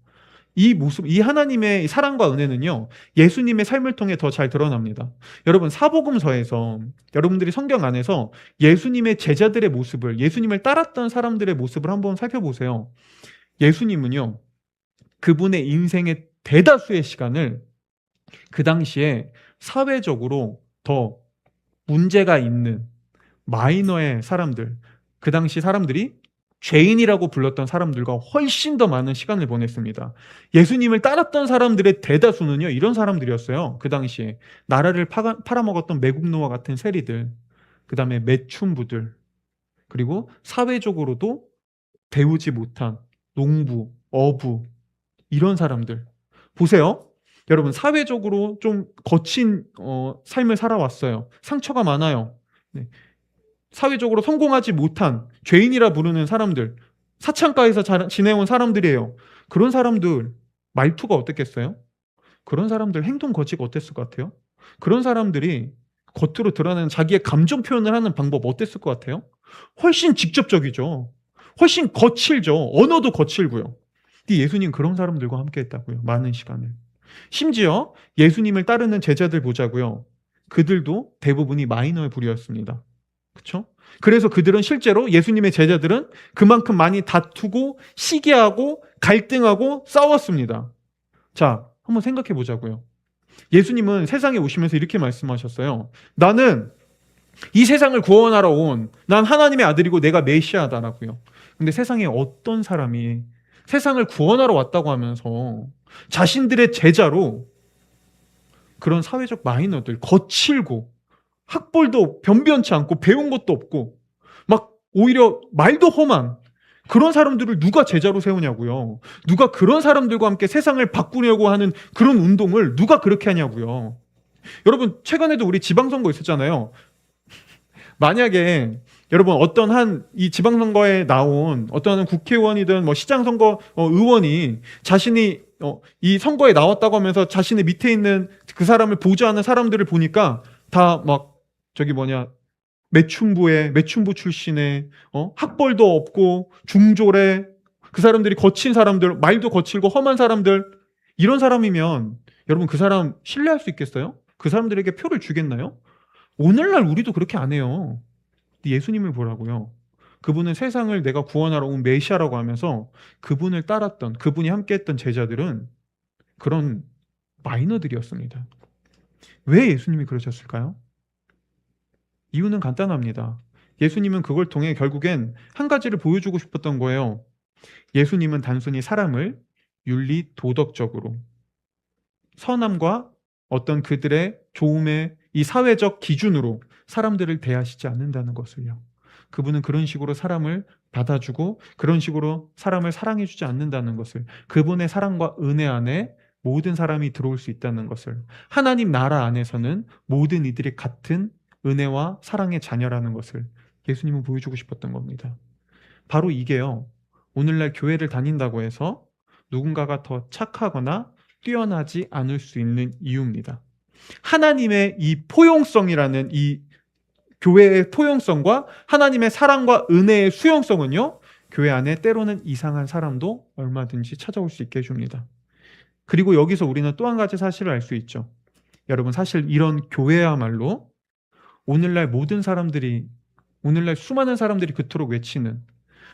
이 모습, 이 하나님의 사랑과 은혜는요, 예수님의 삶을 통해 더 잘 드러납니다. 여러분, 사복음서에서 여러분들이 성경 안에서 예수님의 제자들의 모습을, 예수님을 따랐던 사람들의 모습을 한번 살펴보세요. 예수님은요, 그분의 인생의 대다수의 시간을 그 당시에 사회적으로 더 문제가 있는 마이너의 사람들, 그 당시 사람들이 죄인이라고 불렀던 사람들과 훨씬 더 많은 시간을 보냈습니다. 예수님을 따랐던 사람들의 대다수는요, 이런 사람들이었어요. 그 당시에 나라를 팔아먹었던 매국노와 같은 세리들, 그 다음에 매춘부들, 그리고 사회적으로도 배우지 못한 농부, 어부, 이런 사람들. 보세요. 여러분, 사회적으로 좀 거친 삶을 살아왔어요. 상처가 많아요. 네. 사회적으로 성공하지 못한 죄인이라 부르는 사람들, 사창가에서 지내온 사람들이에요. 그런 사람들 말투가 어땠겠어요? 그런 사람들 행동 거지가 어땠을 것 같아요? 그런 사람들이 겉으로 드러내는 자기의 감정 표현을 하는 방법 어땠을 것 같아요? 훨씬 직접적이죠. 훨씬 거칠죠. 언어도 거칠고요. 예수님 그런 사람들과 함께 했다고요. 많은 시간을. 심지어 예수님을 따르는 제자들 보자고요. 그들도 대부분이 마이너의 부류였습니다. 그렇죠? 그래서 그들은 실제로 예수님의 제자들은 그만큼 많이 다투고 시기하고 갈등하고 싸웠습니다. 자, 한번 생각해 보자고요. 예수님은 세상에 오시면서 이렇게 말씀하셨어요. 나는 이 세상을 구원하러 온 난 하나님의 아들이고 내가 메시아다라고요. 근데 세상에 어떤 사람이 세상을 구원하러 왔다고 하면서 자신들의 제자로 그런 사회적 마이너들, 거칠고 학벌도 변변치 않고 배운 것도 없고 막 오히려 말도 험한 그런 사람들을 누가 제자로 세우냐고요. 누가 그런 사람들과 함께 세상을 바꾸려고 하는 그런 운동을 누가 그렇게 하냐고요. 여러분, 최근에도 우리 지방선거 있었잖아요. 만약에 여러분 어떤 한 이 지방선거에 나온 어떤 한 국회의원이든 뭐 시장선거 의원이 자신이 이 선거에 나왔다고 하면서 자신의 밑에 있는 그 사람을 보좌하는 사람들을 보니까 다 막 저기 뭐냐 매춘부 출신의 학벌도 없고 중졸의 그 사람들이 거친 사람들, 말도 거칠고 험한 사람들, 이런 사람이면 여러분 그 사람 신뢰할 수 있겠어요? 그 사람들에게 표를 주겠나요? 오늘날 우리도 그렇게 안 해요. 예수님을 보라고요. 그분은 세상을 내가 구원하러 온 메시아라고 하면서 그분을 따랐던, 그분이 함께했던 제자들은 그런 마이너들이었습니다. 왜 예수님이 그러셨을까요? 이유는 간단합니다. 예수님은 그걸 통해 결국엔 한 가지를 보여주고 싶었던 거예요. 예수님은 단순히 사람을 윤리 도덕적으로 선함과 어떤 그들의 좋음의 이 사회적 기준으로 사람들을 대하시지 않는다는 것을요. 그분은 그런 식으로 사람을 받아주고 그런 식으로 사람을 사랑해주지 않는다는 것을, 그분의 사랑과 은혜 안에 모든 사람이 들어올 수 있다는 것을, 하나님 나라 안에서는 모든 이들이 같은 은혜와 사랑의 자녀라는 것을 예수님은 보여주고 싶었던 겁니다. 바로 이게요, 오늘날 교회를 다닌다고 해서 누군가가 더 착하거나 뛰어나지 않을 수 있는 이유입니다. 하나님의 이 포용성이라는 이 교회의 포용성과 하나님의 사랑과 은혜의 수용성은요, 교회 안에 때로는 이상한 사람도 얼마든지 찾아올 수 있게 해줍니다. 그리고 여기서 우리는 또 한 가지 사실을 알 수 있죠. 여러분, 사실 이런 교회야말로 오늘날 모든 사람들이, 오늘날 수많은 사람들이 그토록 외치는,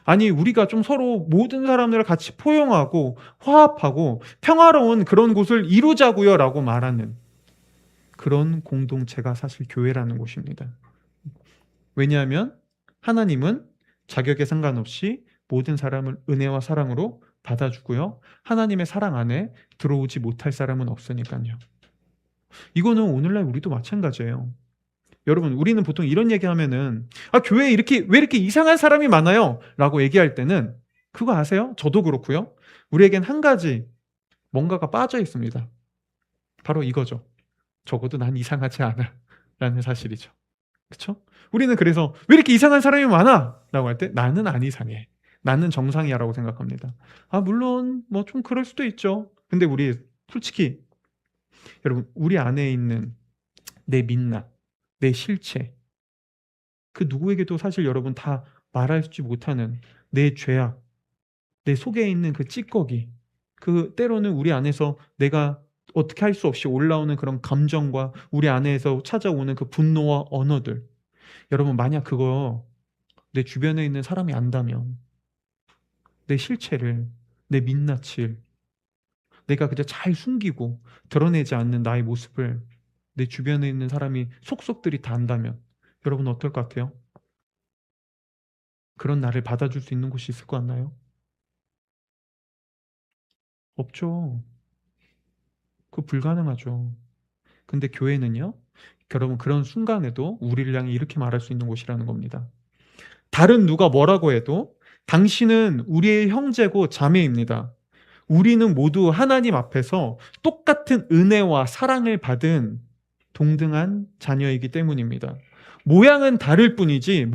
아니 우리가 좀 서로 모든 사람들을 같이 포용하고 화합하고 평화로운 그런 곳을 이루자고요 라고 말하는 그런 공동체가 사실 교회라는 곳입니다. 왜냐하면 하나님은 자격에 상관없이 모든 사람을 은혜와 사랑으로 받아주고요, 하나님의 사랑 안에 들어오지 못할 사람은 없으니까요. 이거는 오늘날 우리도 마찬가지예요. 여러분, 우리는 보통 이런 얘기하면은 교회에 왜 이렇게 이상한 사람이 많아요? 라고 얘기할 때는 그거 아세요? 저도 그렇고요. 우리에겐 한 가지 뭔가가 빠져 있습니다. 바로 이거죠. 적어도 난 이상하지 않아 라는 사실이죠. 그렇죠? 우리는 그래서 왜 이렇게 이상한 사람이 많아? 라고 할 때 나는 안 이상해. 나는 정상이야 라고 생각합니다. 물론 뭐 좀 그럴 수도 있죠. 근데 우리 솔직히 여러분, 우리 안에 있는 내 민낯, 내 실체, 그 누구에게도 사실 여러분 다 말하지 못하는 내 죄악, 내 속에 있는 그 찌꺼기, 그 때로는 우리 안에서 내가 어떻게 할 수 없이 올라오는 그런 감정과 우리 안에서 찾아오는 그 분노와 언어들, 여러분 만약 그거 내 주변에 있는 사람이 안다면 내 실체를, 내 민낯을 내가 그저 잘 숨기고 드러내지 않는 나의 모습을 내 주변에 있는 사람이 속속들이 다 안다면 여러분 어떨 것 같아요? 그런 나를 받아줄 수 있는 곳이 있을 것 같나요? 없죠. 그거 불가능하죠. 근데 교회는요, 여러분 그런 순간에도 우리를 향해 이렇게 말할 수 있는 곳이라는 겁니다. 다른 누가 뭐라고 해도 당신은 우리의 형제고 자매입니다. 우리는 모두 하나님 앞에서 똑같은 은혜와 사랑을 받은 동등한 자녀이기 때문입니다. 모양만 다를 뿐이지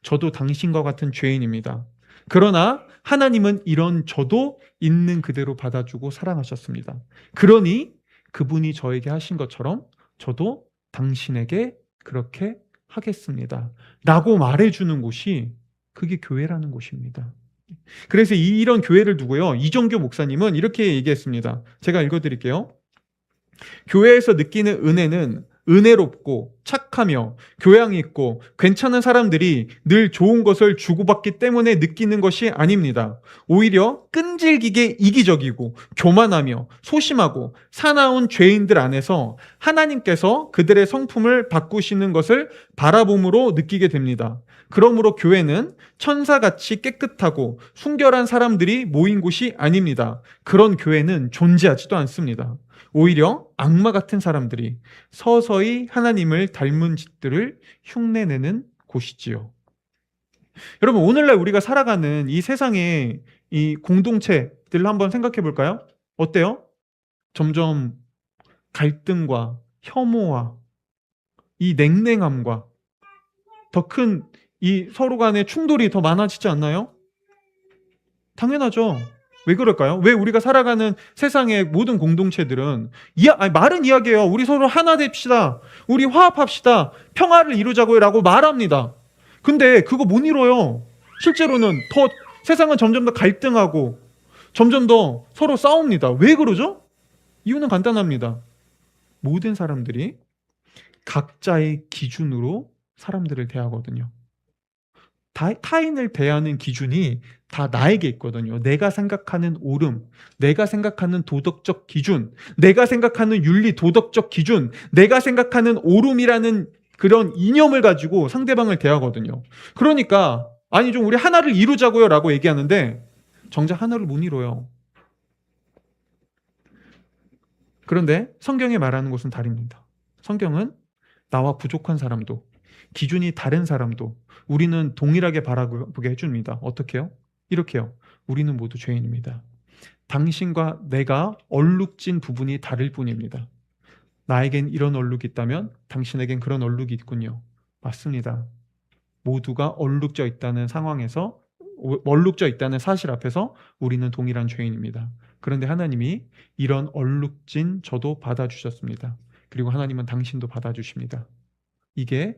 저도 당신과 같은 죄인입니다. 그러나 하나님은 이런 저도 있는 그대로 받아주고 사랑하셨습니다. 그러니 그분이 저에게 하신 것처럼 저도 당신에게 그렇게 하겠습니다 라고 말해주는 곳이, 그게 교회라는 곳입니다. 그래서 이런 교회를 두고요, 이정교 목사님은 이렇게 얘기했습니다. 제가 읽어드릴게요. 교회에서 느끼는 은혜는 은혜롭고 착하며 교양 있고 괜찮은 사람들이 늘 좋은 것을 주고받기 때문에 느끼는 것이 아닙니다. 오히려 끈질기게 이기적이고 교만하며 소심하고 사나운 죄인들 안에서 하나님께서 그들의 성품을 바꾸시는 것을 바라봄으로 느끼게 됩니다. 그러므로 교회는 천사같이 깨끗하고 순결한 사람들이 모인 곳이 아닙니다. 그런 교회는 존재하지도 않습니다. 오히려 악마 같은 사람들이 서서히 하나님을 닮은 짓들을 흉내내는 곳이지요. 여러분, 오늘날 우리가 살아가는 이 세상의 이 공동체들을 한번 생각해 볼까요? 어때요? 점점 갈등과 혐오와 이 냉랭함과 더 큰 이 서로 간의 충돌이 더 많아지지 않나요? 당연하죠. 왜 그럴까요? 왜 우리가 살아가는 세상의 모든 공동체들은 말은 이야기해요. 우리 서로 하나 됩시다. 우리 화합합시다. 평화를 이루자고요 라고 말합니다. 근데 그거 못 이뤄요. 실제로는 세상은 점점 더 갈등하고 점점 더 서로 싸웁니다. 왜 그러죠? 이유는 간단합니다. 모든 사람들이 각자의 기준으로 사람들을 대하거든요. 타인을 대하는 기준이 다 나에게 있거든요. 내가 생각하는 옳음, 내가 생각하는 도덕적 기준, 내가 생각하는 윤리 도덕적 기준, 내가 생각하는 옳음이라는 그런 이념을 가지고 상대방을 대하거든요. 그러니까 아니 좀 우리 하나를 이루자고요 라고 얘기하는데 정작 하나를 못 이뤄요. 그런데 성경이 말하는 것은 다릅니다. 성경은 나와 부족한 사람도, 기준이 다른 사람도 우리는 동일하게 바라보게 해줍니다. 어떻게요? 이렇게요. 우리는 모두 죄인입니다. 당신과 내가 얼룩진 부분이 다를 뿐입니다. 나에겐 이런 얼룩이 있다면 당신에겐 그런 얼룩이 있군요. 맞습니다. 모두가 얼룩져 있다는 상황에서, 얼룩져 있다는 사실 앞에서 우리는 동일한 죄인입니다. 그런데 하나님이 이런 얼룩진 저도 받아주셨습니다. 그리고 하나님은 당신도 받아주십니다. 이게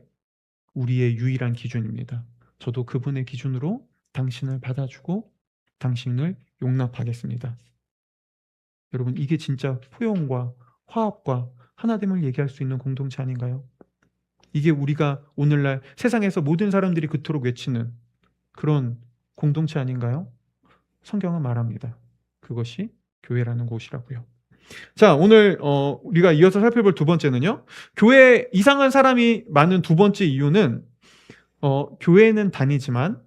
우리의 유일한 기준입니다. 저도 그분의 기준으로 당신을 받아주고 당신을 용납하겠습니다. 여러분, 이게 진짜 포용과 화합과 하나됨을 얘기할 수 있는 공동체 아닌가요? 이게 우리가 오늘날 세상에서 모든 사람들이 그토록 외치는 그런 공동체 아닌가요? 성경은 말합니다. 그것이 교회라는 곳이라고요. 자, 오늘 우리가 이어서 살펴볼 두 번째는요. 교회에 이상한 사람이 많은 두 번째 이유는 교회는 다니지만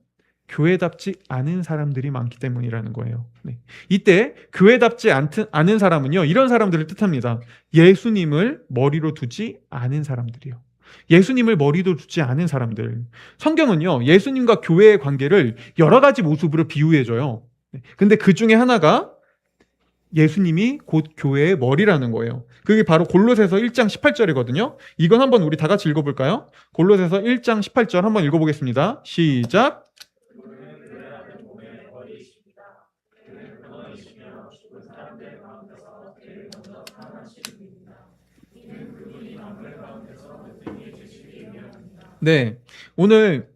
교회답지 않은 사람들이 많기 때문이라는 거예요. 네. 이때 교회답지 않은 사람은요, 이런 사람들을 뜻합니다. 예수님을 머리로 두지 않은 사람들이요. 예수님을 머리로 두지 않은 사람들. 성경은요, 예수님과 교회의 관계를 여러 가지 모습으로 비유해줘요. 근데 그 중에 하나가 예수님이 곧 교회의 머리라는 거예요. 그게 바로 골로새서 1장 18절이거든요. 이건 한번 우리 다 같이 읽어볼까요? 골로새서 1장 18절 한번 읽어보겠습니다. 시작. 네, 오늘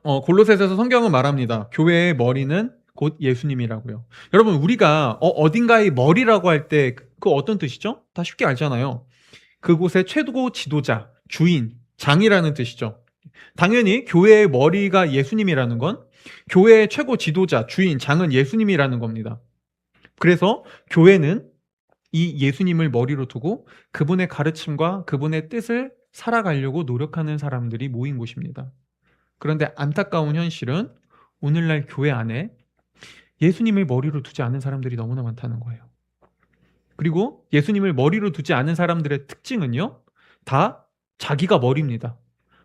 골로새서에서 성경은 말합니다. 교회의 머리는 곧 예수님이라고요. 여러분, 우리가 어딘가의 머리라고 할 때 그 어떤 뜻이죠? 다 쉽게 알잖아요. 그곳의 최고 지도자, 주인, 장이라는 뜻이죠. 당연히 교회의 머리가 예수님이라는 건 교회의 최고 지도자, 주인, 장은 예수님이라는 겁니다. 그래서 교회는 이 예수님을 머리로 두고 그분의 가르침과 그분의 뜻을 살아가려고 노력하는 사람들이 모인 곳입니다. 그런데 안타까운 현실은 오늘날 교회 안에 예수님을 머리로 두지 않은 사람들이 너무나 많다는 거예요. 그리고 예수님을 머리로 두지 않은 사람들의 특징은요, 다 자기가 머리입니다.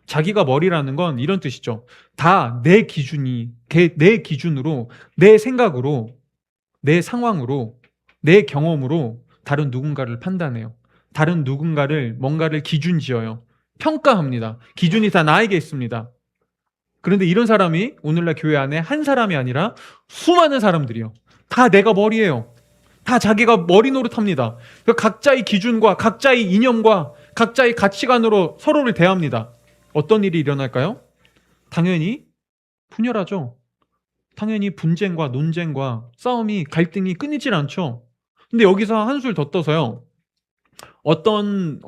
자기가 머리라는 건 이런 뜻이죠. 다 내 기준으로, 내 생각으로, 내 상황으로, 내 경험으로 다른 누군가를 판단해요. 다른 누군가를 뭔가를 기준 지어요. 평가합니다. 기준이 다 나에게 있습니다. 그런데 이런 사람이 오늘날 교회 안에 한 사람이 아니라 수많은 사람들이요. 다 내가 머리예요. 다 자기가 머리 노릇합니다. 각자의 기준과 각자의 이념과 각자의 가치관으로 서로를 대합니다. 어떤 일이 일어날까요? 당연히 분열하죠. 당연히 분쟁과 논쟁과 싸움이, 갈등이 끊이질 않죠. 근데 여기서 한술 더 떠서요. 어떤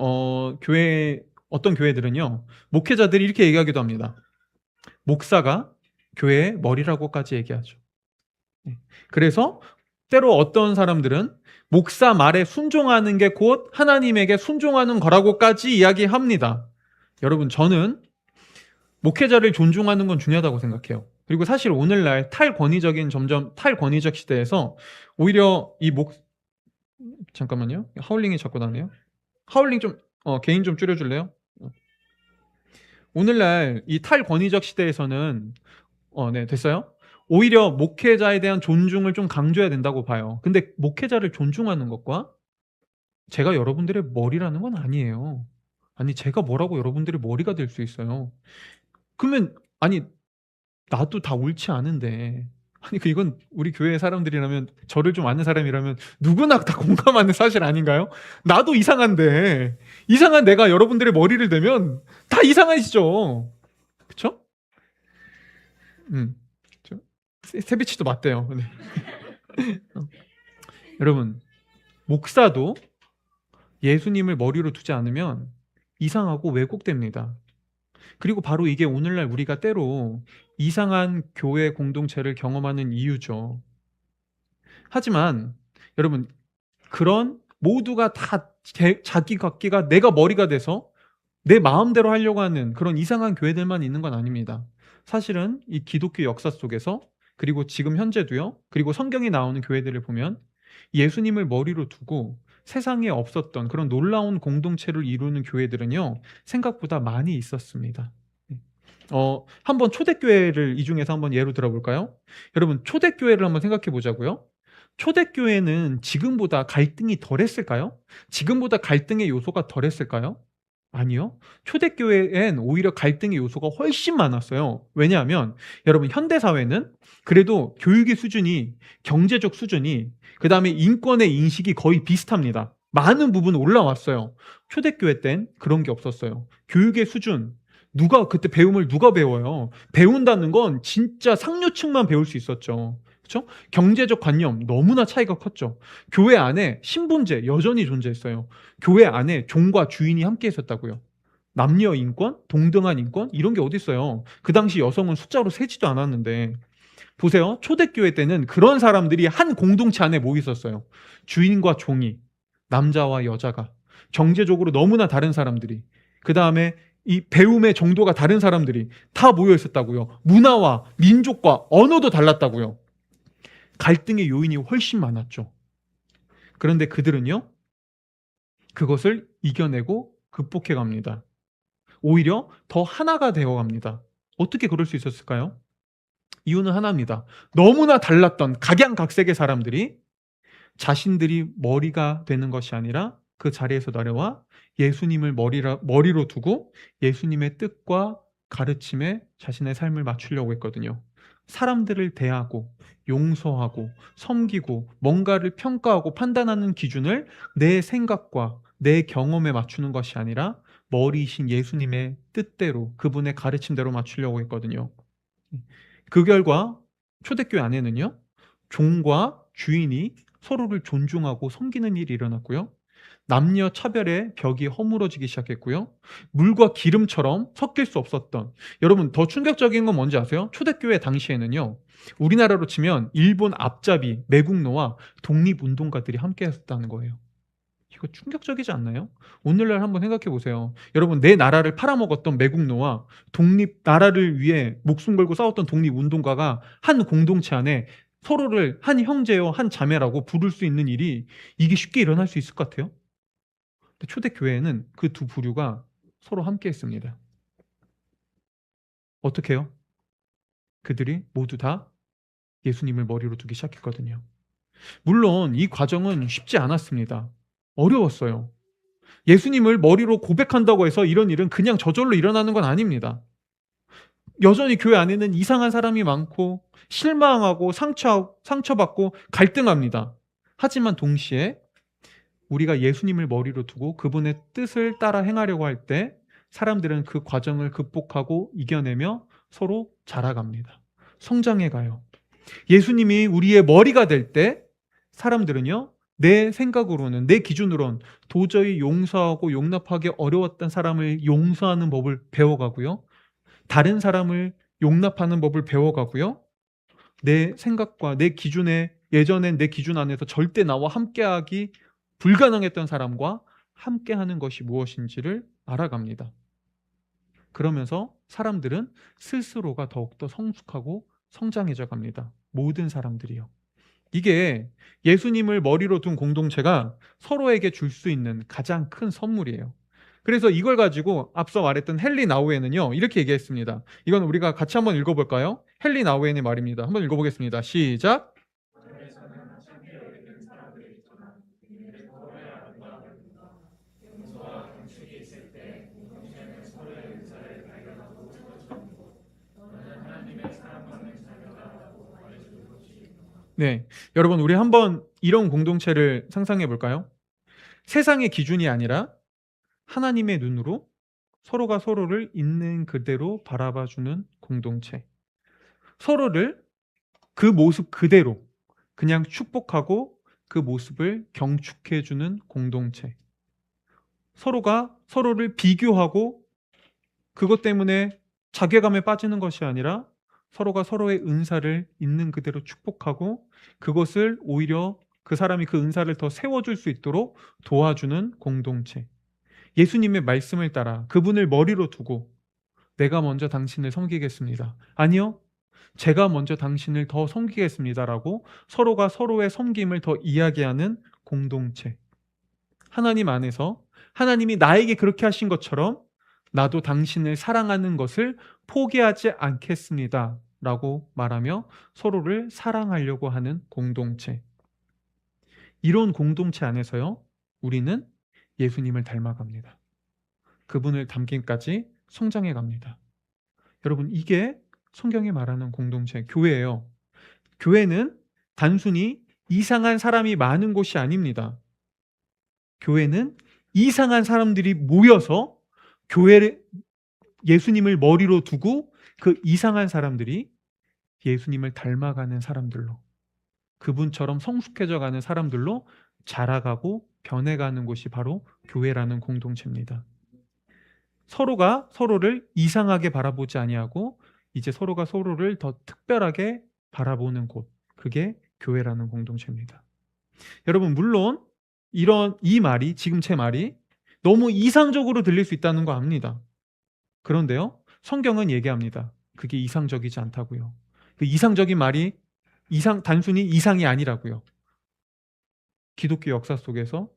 교회들은요, 목회자들이 이렇게 얘기하기도 합니다. 목사가 교회의 머리라고까지 얘기하죠. 그래서 때로 어떤 사람들은 목사 말에 순종하는 게 곧 하나님에게 순종하는 거라고까지 이야기합니다. 여러분, 저는 목회자를 존중하는 건 중요하다고 생각해요. 그리고 사실 오늘날 점점 탈권위적 시대에서 오히려 잠깐만요. 하울링이 자꾸 나네요. 하울링 좀 개인 좀 줄여줄래요? 오늘날 이 탈권위적 시대에서는 네, 됐어요? 오히려 목회자에 대한 존중을 좀 강조해야 된다고 봐요. 근데 목회자를 존중하는 것과 제가 여러분들의 머리라는 건 아니에요. 아니, 제가 뭐라고 여러분들의 머리가 될 수 있어요. 그러면 아니, 나도 다 옳지 않은데, 아니 이건 우리 교회 사람들이라면, 저를 좀 아는 사람이라면 누구나 다 공감하는 사실 아닌가요? 나도 이상한데, 이상한 내가 여러분들의 머리를 대면 다 이상하시죠. 그쵸? 세비치도 맞대요. 네. 여러분, 목사도 예수님을 머리로 두지 않으면 이상하고 왜곡됩니다. 그리고 바로 이게 오늘날 우리가 때로 이상한 교회 공동체를 경험하는 이유죠. 하지만 여러분, 그런 모두가 다 자기 각기가 내가 머리가 돼서 내 마음대로 하려고 하는 그런 이상한 교회들만 있는 건 아닙니다. 사실은 이 기독교 역사 속에서, 그리고 지금 현재도요, 그리고 성경에 나오는 교회들을 보면 예수님을 머리로 두고 세상에 없었던 그런 놀라운 공동체를 이루는 교회들은요, 생각보다 많이 있었습니다. 한번 초대교회를 이 중에서 한번 예로 들어볼까요? 여러분, 초대교회를 한번 생각해 보자고요. 초대교회는 지금보다 갈등이 덜했을까요? 지금보다 갈등의 요소가 덜했을까요? 아니요. 초대교회엔 오히려 갈등의 요소가 훨씬 많았어요. 왜냐하면 여러분, 현대사회는 그래도 교육의 수준이, 경제적 수준이, 그 다음에 인권의 인식이 거의 비슷합니다. 많은 부분 올라왔어요. 초대교회 땐 그런 게 없었어요. 교육의 수준, 그때 배움을 누가 배워요? 배운다는 건 진짜 상류층만 배울 수 있었죠. 그렇죠? 경제적 관념 너무나 차이가 컸죠. 교회 안에 신분제 여전히 존재했어요. 교회 안에 종과 주인이 함께 있었다고요. 남녀 인권, 동등한 인권 이런 게 어디 있어요? 그 당시 여성은 숫자로 세지도 않았는데, 보세요. 초대교회 때는 그런 사람들이 한 공동체 안에 모여 있었어요. 주인과 종이, 남자와 여자가, 경제적으로 너무나 다른 사람들이, 그 다음에 이 배움의 정도가 다른 사람들이 다 모여 있었다고요. 문화와 민족과 언어도 달랐다고요. 갈등의 요인이 훨씬 많았죠. 그런데 그들은요, 그것을 이겨내고 극복해 갑니다. 오히려 더 하나가 되어 갑니다. 어떻게 그럴 수 있었을까요? 이유는 하나입니다. 너무나 달랐던 각양각색의 사람들이 자신들이 머리가 되는 것이 아니라 그 자리에서 내려와 예수님을 머리로 두고 예수님의 뜻과 가르침에 자신의 삶을 맞추려고 했거든요. 사람들을 대하고 용서하고 섬기고 뭔가를 평가하고 판단하는 기준을 내 생각과 내 경험에 맞추는 것이 아니라 머리이신 예수님의 뜻대로, 그분의 가르침대로 맞추려고 했거든요. 그 결과 초대교회 안에는요, 종과 주인이 서로를 존중하고 섬기는 일이 일어났고요. 남녀 차별의 벽이 허물어지기 시작했고요. 물과 기름처럼 섞일 수 없었던, 여러분 더 충격적인 건 뭔지 아세요? 초대교회 당시에는요, 우리나라로 치면 일본 앞잡이 매국노와 독립운동가들이 함께 했었다는 거예요. 이거 충격적이지 않나요? 오늘날 한번 생각해 보세요. 여러분, 내 나라를 팔아먹었던 매국노와 나라를 위해 목숨 걸고 싸웠던 독립운동가가 한 공동체 안에 서로를 한 형제요, 한 자매라고 부를 수 있는 일이, 이게 쉽게 일어날 수 있을 것 같아요? 근데 초대교회에는 그 두 부류가 서로 함께 했습니다. 어떻게 해요? 그들이 모두 다 예수님을 머리로 두기 시작했거든요. 물론 이 과정은 쉽지 않았습니다. 어려웠어요. 예수님을 머리로 고백한다고 해서 이런 일은 그냥 저절로 일어나는 건 아닙니다. 여전히 교회 안에는 이상한 사람이 많고 실망하고 상처받고 갈등합니다. 하지만 동시에 우리가 예수님을 머리로 두고 그분의 뜻을 따라 행하려고 할 때 사람들은 그 과정을 극복하고 이겨내며 서로 자라갑니다. 성장해 가요. 예수님이 우리의 머리가 될 때 사람들은요, 내 생각으로는, 내 기준으로는 도저히 용서하고 용납하기 어려웠던 사람을 용서하는 법을 배워가고요. 다른 사람을 용납하는 법을 배워가고요. 내 생각과 내 기준에, 예전엔 내 기준 안에서 절대 나와 함께하기 불가능했던 사람과 함께하는 것이 무엇인지를 알아갑니다. 그러면서 사람들은 스스로가 더욱더 성숙하고 성장해져 갑니다. 모든 사람들이요. 이게 예수님을 머리로 둔 공동체가 서로에게 줄 수 있는 가장 큰 선물이에요. 그래서 이걸 가지고 앞서 말했던 헨리 나우엔은요, 이렇게 얘기했습니다. 이건 우리가 같이 한번 읽어볼까요? 헨리 나우엔의 말입니다. 한번 읽어보겠습니다. 시작. 네, 여러분 우리 한번 이런 공동체를 상상해 볼까요? 세상의 기준이 아니라 하나님의 눈으로 서로가 서로를 있는 그대로 바라봐주는 공동체. 서로를 그 모습 그대로 그냥 축복하고 그 모습을 경축해주는 공동체. 서로가 서로를 비교하고 그것 때문에 자괴감에 빠지는 것이 아니라 서로가 서로의 은사를 있는 그대로 축복하고 그것을 오히려 그 사람이 그 은사를 더 세워줄 수 있도록 도와주는 공동체. 예수님의 말씀을 따라 그분을 머리로 두고 내가 먼저 당신을 섬기겠습니다. 아니요. 제가 먼저 당신을 더 섬기겠습니다라고 서로가 서로의 섬김을 더 이야기하는 공동체. 하나님 안에서 하나님이 나에게 그렇게 하신 것처럼 나도 당신을 사랑하는 것을 포기하지 않겠습니다. 라고 말하며 서로를 사랑하려고 하는 공동체. 이런 공동체 안에서요, 우리는 예수님을 닮아갑니다. 그분을 닮기까지 성장해 갑니다. 여러분, 이게 성경이 말하는 공동체, 교회예요. 교회는 단순히 이상한 사람이 많은 곳이 아닙니다. 교회는 이상한 사람들이 모여서 교회를 예수님을 머리로 두고 그 이상한 사람들이 예수님을 닮아가는 사람들로, 그분처럼 성숙해져 가는 사람들로 자라가고 변해가는 곳이 바로 교회라는 공동체입니다. 서로가 서로를 이상하게 바라보지 아니하고 이제 서로가 서로를 더 특별하게 바라보는 곳, 그게 교회라는 공동체입니다. 여러분, 물론 이 말이, 지금 제 말이 너무 이상적으로 들릴 수 있다는 거 압니다. 그런데요, 성경은 얘기합니다. 그게 이상적이지 않다고요. 그 이상적인 말이 단순히 이상이 아니라고요. 기독교 역사 속에서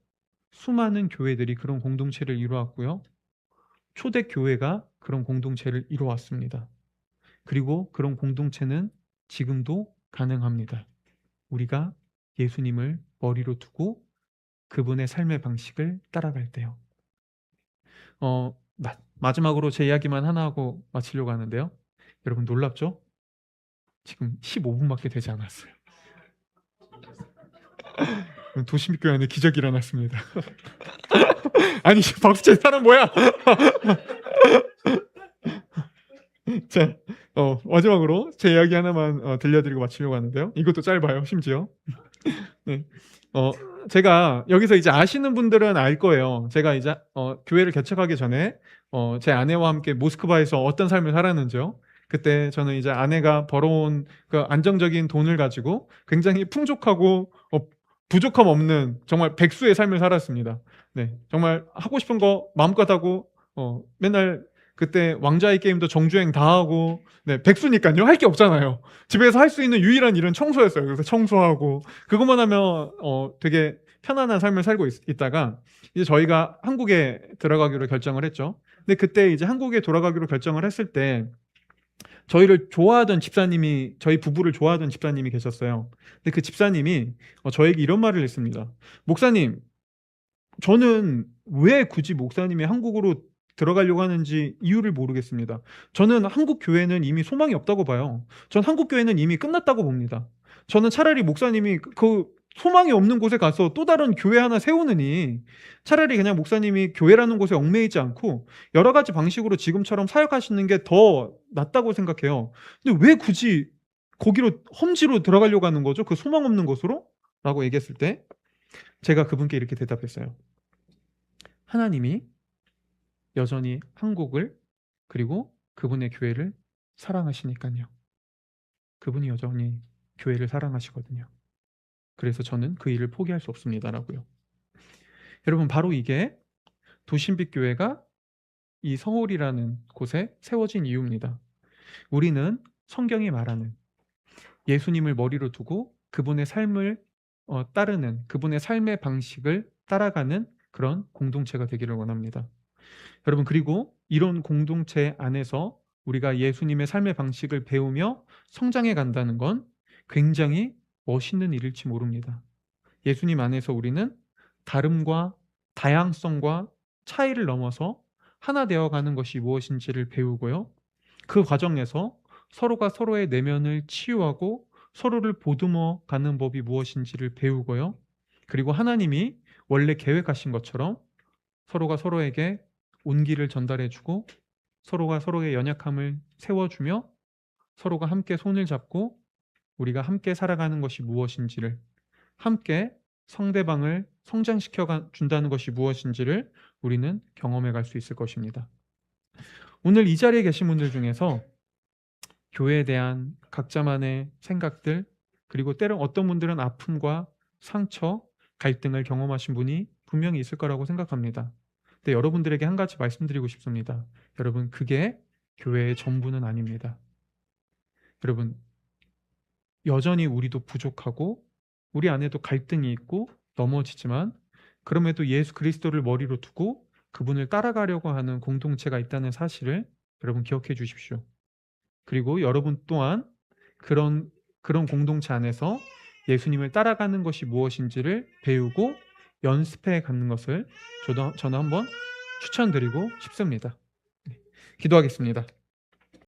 수많은 교회들이 그런 공동체를 이루었고요. 초대 교회가 그런 공동체를 이루었습니다. 그리고 그런 공동체는 지금도 가능합니다. 우리가 예수님을 머리로 두고 그분의 삶의 방식을 따라갈 때요. 마지막으로 제 이야기만 하나 하고 마치려고 하는데요. 여러분 놀랍죠? 지금 15분밖에 되지 않았어요. 도시미교회 안에 기적이 일어났습니다. 아니, 박수칠 사람 뭐야? 자, 마지막으로 제 이야기 하나만 들려드리고 마치려고 하는데요. 이것도 짧아요, 심지어. 네. 제가 여기서 이제 아시는 분들은 알 거예요. 제가 이제 교회를 개척하기 전에 제 아내와 함께 모스크바에서 어떤 삶을 살았는지요. 그때 저는 이제 아내가 벌어온 그 안정적인 돈을 가지고 굉장히 풍족하고 부족함 없는 정말 백수의 삶을 살았습니다. 네, 정말 하고 싶은 거 마음껏 하고 맨날 그때 왕좌의 게임도 정주행 다 하고, 네, 백수니까요. 할 게 없잖아요. 집에서 할 수 있는 유일한 일은 청소였어요. 그래서 청소하고 그것만 하면 되게 편안한 삶을 살고 있다가 이제 저희가 한국에 들어가기로 결정을 했죠. 근데 그때 이제 한국에 돌아가기로 결정을 했을 때 저희를 좋아하던 집사님이, 저희 부부를 좋아하던 집사님이 계셨어요. 근데 그 집사님이 저에게 이런 말을 했습니다. 목사님, 저는 왜 굳이 목사님이 한국으로 들어가려고 하는지 이유를 모르겠습니다. 저는 한국 교회는 이미 소망이 없다고 봐요. 전 한국 교회는 이미 끝났다고 봅니다. 저는 차라리 목사님이 그 소망이 없는 곳에 가서 또 다른 교회 하나 세우느니 차라리 그냥 목사님이 교회라는 곳에 얽매이지 않고 여러 가지 방식으로 지금처럼 사역하시는 게 더 낫다고 생각해요. 근데 왜 굳이 거기로 험지로 들어가려고 하는 거죠? 그 소망 없는 곳으로? 라고 얘기했을 때 제가 그분께 이렇게 대답했어요. 하나님이 여전히 한국을 그리고 그분의 교회를 사랑하시니까요. 그분이 여전히 교회를 사랑하시거든요. 그래서 저는 그 일을 포기할 수 없습니다라고요. 여러분, 바로 이게 도신빛 교회가 이 서울이라는 곳에 세워진 이유입니다. 우리는 성경이 말하는 예수님을 머리로 두고 그분의 삶을 따르는, 그분의 삶의 방식을 따라가는 그런 공동체가 되기를 원합니다. 여러분, 그리고 이런 공동체 안에서 우리가 예수님의 삶의 방식을 배우며 성장해 간다는 건 굉장히 멋있는 일일지 모릅니다. 예수님 안에서 우리는 다름과 다양성과 차이를 넘어서 하나 되어 가는 것이 무엇인지를 배우고요. 그 과정에서 서로가 서로의 내면을 치유하고 서로를 보듬어 가는 법이 무엇인지를 배우고요. 그리고 하나님이 원래 계획하신 것처럼 서로가 서로에게 온기를 전달해 주고 서로가 서로의 연약함을 세워주며 서로가 함께 손을 잡고 우리가 함께 살아가는 것이 무엇인지를, 함께 상대방을 성장시켜 준다는 것이 무엇인지를 우리는 경험해 갈 수 있을 것입니다. 오늘 이 자리에 계신 분들 중에서 교회에 대한 각자만의 생각들, 그리고 때론 어떤 분들은 아픔과 상처, 갈등을 경험하신 분이 분명히 있을 거라고 생각합니다. 근데 여러분들에게 한 가지 말씀드리고 싶습니다. 여러분, 그게 교회의 전부는 아닙니다. 여러분, 여전히 우리도 부족하고 우리 안에도 갈등이 있고 넘어지지만, 그럼에도 예수 그리스도를 머리로 두고 그분을 따라가려고 하는 공동체가 있다는 사실을 여러분 기억해 주십시오. 그리고 여러분 또한 그런 공동체 안에서 예수님을 따라가는 것이 무엇인지를 배우고 연습해 가는 것을 저는 한번 추천드리고 싶습니다. 네, 기도하겠습니다.